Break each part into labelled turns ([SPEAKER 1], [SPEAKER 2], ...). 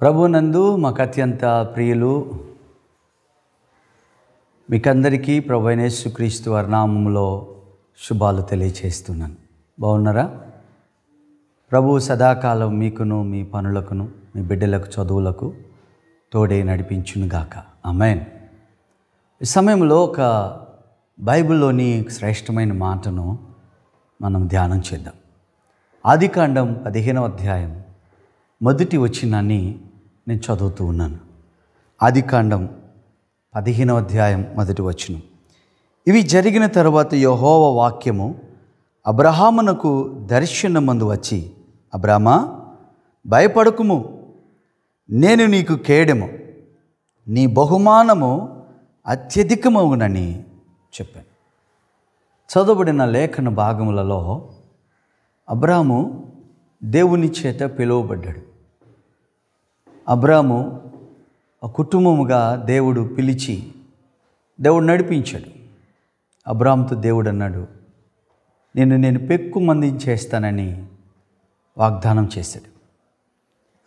[SPEAKER 1] ప్రభునందు మాకు అత్యంత ప్రియులు మీకందరికీ ప్రభు అయిన యేసుక్రీస్తు వారి నామములో శుభాలు తెలియచేస్తున్నాను. బాగున్నారా? ప్రభు సదాకాలం మీకును మీ పనులకును మీ బిడ్డలకు చదువులకు తోడే నడిపించునుగాక. ఆమేన్. ఈ సమయంలో ఒక బైబిల్లోని శ్రేష్టమైన మాటను మనం ధ్యానం చేద్దాం. ఆదికాండం 15వ అధ్యాయం మొదటి వచనాన్ని నేను చదువుతూ ఉన్నాను. ఆదికాండం 15వ అధ్యాయం మొదటి వచనం. ఇవి జరిగిన తర్వాత యెహోవా వాక్యము అబ్రహామునకు దర్శనమందు వచ్చి, అబ్రామా, భయపడకుము, నేను నీకు కేడెము, నీ బహుమానము అత్యధికమవునని చెప్పాను. చదవబడిన లేఖన భాగములలో అబ్రాము దేవుని చేత పిలువబడ్డాడు. అబ్రాము కుటుంబముగా దేవుడు పిలిచి దేవుడు నడిపించాడు. అబ్రాముతో దేవుడు అన్నాడు, నేను పెక్కు మందిని చేస్తానని వాగ్దానం చేశాడు.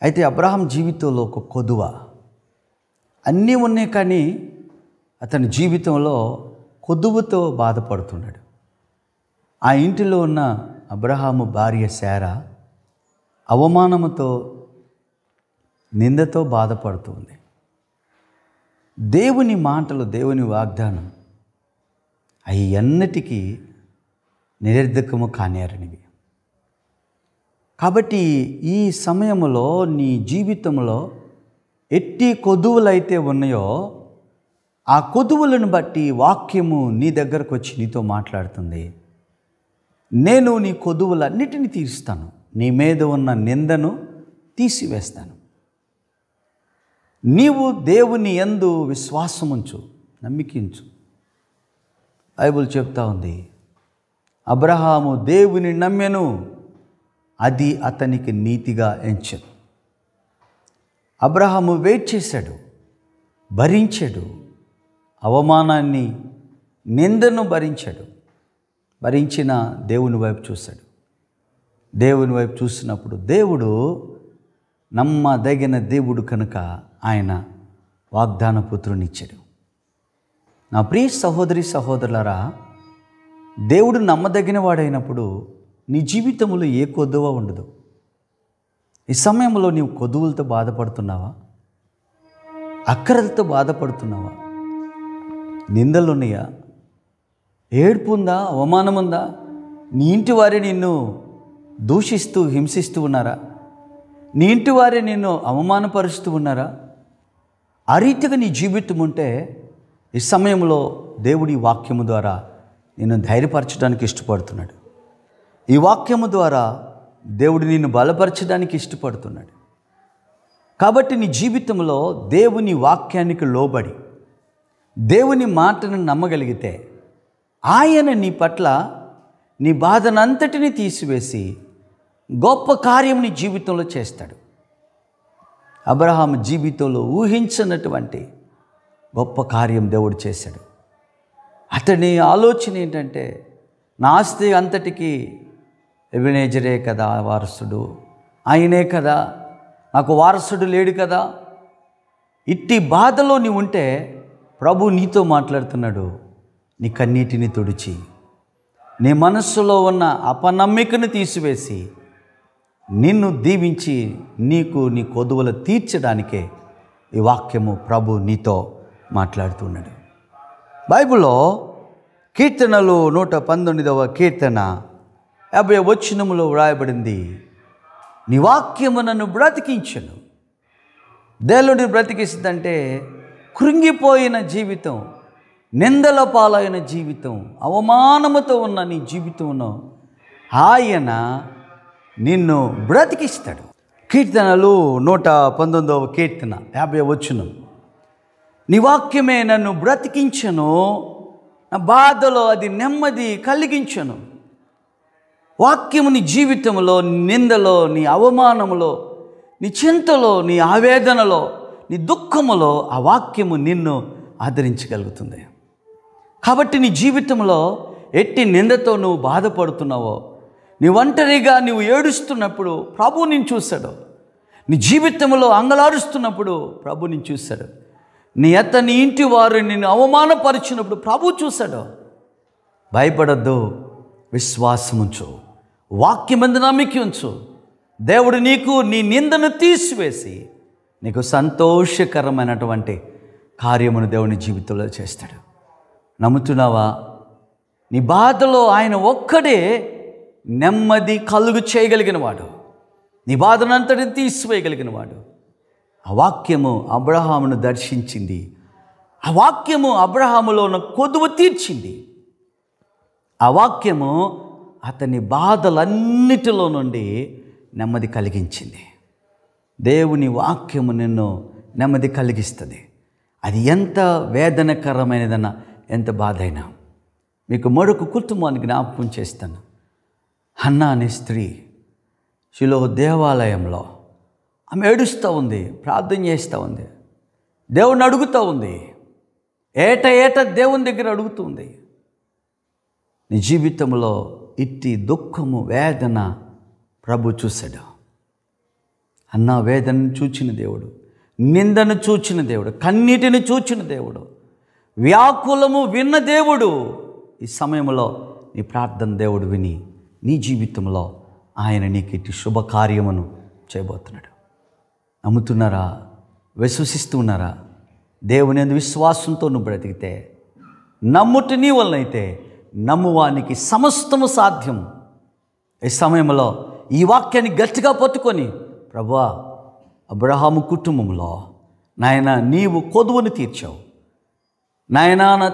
[SPEAKER 1] అయితే అబ్రహాం జీవితంలో ఒక కొదువ, అన్నీ ఉన్నాయి కానీ అతని జీవితంలో కొదువుతో బాధపడుతున్నాడు. ఆ ఇంటిలో ఉన్న అబ్రహాము భార్య శారా అవమానముతో నిందతో బాధపడుతుంది. దేవుని మాటలు, దేవుని వాగ్దానం అవి ఎన్నటికీ నిరర్ధకము కానేరనివి. కాబట్టి ఈ సమయంలో నీ జీవితంలో ఎట్టి కొదువులైతే ఉన్నాయో ఆ కొదువులను బట్టి వాక్యము నీ దగ్గరకు వచ్చి నీతో మాట్లాడుతుంది. నేను నీ కొదువులన్నిటిని తీరుస్తాను, నీ మీద ఉన్న నిందను తీసివేస్తాను. నీవు దేవుని యందు విశ్వాసముంచు, నమ్మికించు. బైబిల్ చెప్తా ఉంది, అబ్రహాము దేవుని నమ్మెను, అది అతనికి నీతిగా ఎంచెను. అబ్రహాము వెయిట్ చేశాడు, భరించాడు, అవమానాన్ని నిందను భరించాడు. భరించిన దేవుని వైపు చూశాడు. దేవుని వైపు చూసినప్పుడు దేవుడు నమ్మదగిన దేవుడు కనుక ఆయన వాగ్దాన పుత్రునిచ్చాడు. నా ప్రియ సహోదరి సహోదరులారా, దేవుడు నమ్మదగిన వాడైనప్పుడు నీ జీవితంలో ఏ కొదువ ఉండదు. ఈ సమయంలో నీవు కొదువులతో బాధపడుతున్నావా? అక్కరలతో బాధపడుతున్నావా? నిందలున్నాయా? ఏడ్పు ఉందా? అవమానం ఉందా? నీ ఇంటి వారే నిన్ను దూషిస్తూ హింసిస్తూ ఉన్నారా? నీ ఇంటి వారే నిన్ను అవమానపరుస్తూ ఉన్నారా? ఆ రీతిగా నీ జీవితం ఉంటే ఈ సమయంలో దేవుడి వాక్యము ద్వారా నిన్ను ధైర్యపరచడానికి ఇష్టపడుతున్నాడు. ఈ వాక్యము ద్వారా దేవుడు నిన్ను బలపరచడానికి ఇష్టపడుతున్నాడు. కాబట్టి నీ జీవితంలో దేవుని వాక్యానికి లోబడి దేవుని మాటను నమ్మగలిగితే ఆయన నీ పట్ల నీ బాధనంతటిని తీసివేసి గొప్ప కార్యం నీ జీవితంలో చేస్తాడు. అబ్రహాము జీవితంలో ఊహించినటువంటి గొప్ప కార్యం దేవుడు చేశాడు. అతని ఆలోచన ఏంటంటే, నా ఆస్తి అంతటికీ ఎబెనెజరే కదా వారసుడు, ఆయనే కదా, నాకు వారసుడు లేడు కదా. ఇట్టి బాధలో నీవు ఉంటే ప్రభు నీతో మాట్లాడుతున్నాడు. నీ కన్నీటిని తుడిచి నీ మనస్సులో ఉన్న అపనమ్మికను తీసివేసి నిన్ను దీవించి నీకు నీ కొదువలు తీర్చడానికే ఈ వాక్యము ప్రభు నీతో మాట్లాడుతున్నాడు. బైబిల్లో కీర్తనలు 119వ కీర్తన 50వ వచనములో వ్రాయబడింది, నీ వాక్యము నన్ను బ్రతికించను. దేవుడిని బ్రతికిస్తుందంటే కృంగిపోయిన జీవితం, నిందల పాలైన జీవితం, అవమానముతో ఉన్న నీ జీవితంలో ఆయన నిన్ను బ్రతికిస్తాడు. కీర్తనలు 119వ కీర్తన 50వ వచనం, నీ వాక్యమే నన్ను బ్రతికించను, నా బాధలో అది నెమ్మది కలిగించను. వాక్యము నీ జీవితంలో, నిందలో, నీ అవమానములో, నీ చింతలో, నీ ఆవేదనలో, నీ దుఃఖములో ఆ వాక్యము నిన్ను ఆదరించగలుగుతుంది. కాబట్టి నీ జీవితంలో ఎట్టి నిందతో నువ్వు బాధపడుతున్నావో, నీ ఒంటరిగా నువ్వు ఏడుస్తున్నప్పుడు ప్రభు నిన్ను చూశాడు. నీ జీవితంలో అంగలారుస్తున్నప్పుడు ప్రభు నిన్ను చూశాడు. నీ నీ ఇంటి వారు నిన్ను అవమానపరిచినప్పుడు ప్రభు చూశాడు. భయపడద్దు, విశ్వాసం ఉంచు, వాక్యమందు నమ్మిక ఉంచు. దేవుడు నీకు నీ నిందను తీసివేసి నీకు సంతోషకరమైనటువంటి కార్యమును దేవుని జీవితంలో చేస్తాడు. నమ్ముతున్నావా? నీ బాధలో ఆయన ఒక్కడే నెమ్మది కలుగు చేయగలిగిన వాడు, నీ బాధనంతటిని తీసివేయగలిగిన వాడు. ఆ వాక్యము అబ్రహామును దర్శించింది. ఆ వాక్యము అబ్రహాములో ఉన్న కొదువు తీర్చింది. ఆ వాక్యము అతని బాధలన్నిటిలో నుండి నెమ్మది కలిగించింది. దేవుని వాక్యము నిన్ను నెమ్మది కలిగిస్తుంది. అది ఎంత వేదనకరమైనదన్నా, ఎంత బాధ అయినా. మీకు మరొక కుటుంబాన్ని జ్ఞాపకం చేస్తాను. హన్నా అనే స్త్రీ షిలో దేవాలయంలో ఆమె ఏడుస్తూ ఉంది, ప్రార్థన చేస్తూ ఉంది, దేవుణ్ణి అడుగుతూ ఉంది, ఏటా దేవుని దగ్గర అడుగుతుంది. నీ జీవితంలో ఇట్టి దుఃఖము, వేదన ప్రభు చూశాడు. అన్న వేదనను చూచిన దేవుడు, నిందను చూచిన దేవుడు, కన్నీటిని చూచిన దేవుడు, వ్యాకులము విన్న దేవుడు. ఈ సమయంలో నీ ప్రార్థన దేవుడు విని నీ జీవితంలో ఆయన నీకు ఇటు శుభకార్యమును చేయబోతున్నాడు. నమ్ముతున్నారా? విశ్వసిస్తూ ఉన్నారా? దేవుని యందు విశ్వాసంతో నువ్వు బ్రతికితే, నమ్ముట నీ వలనైతే నమ్మువానికి సమస్తము సాధ్యం. ఈ సమయంలో ఈ వాక్యాన్ని గట్టిగా పట్టుకొని, ప్రభువా, అబ్రహాము కుటుంబంలో నాయన నీవు కొదువును తీర్చావు నాయనా,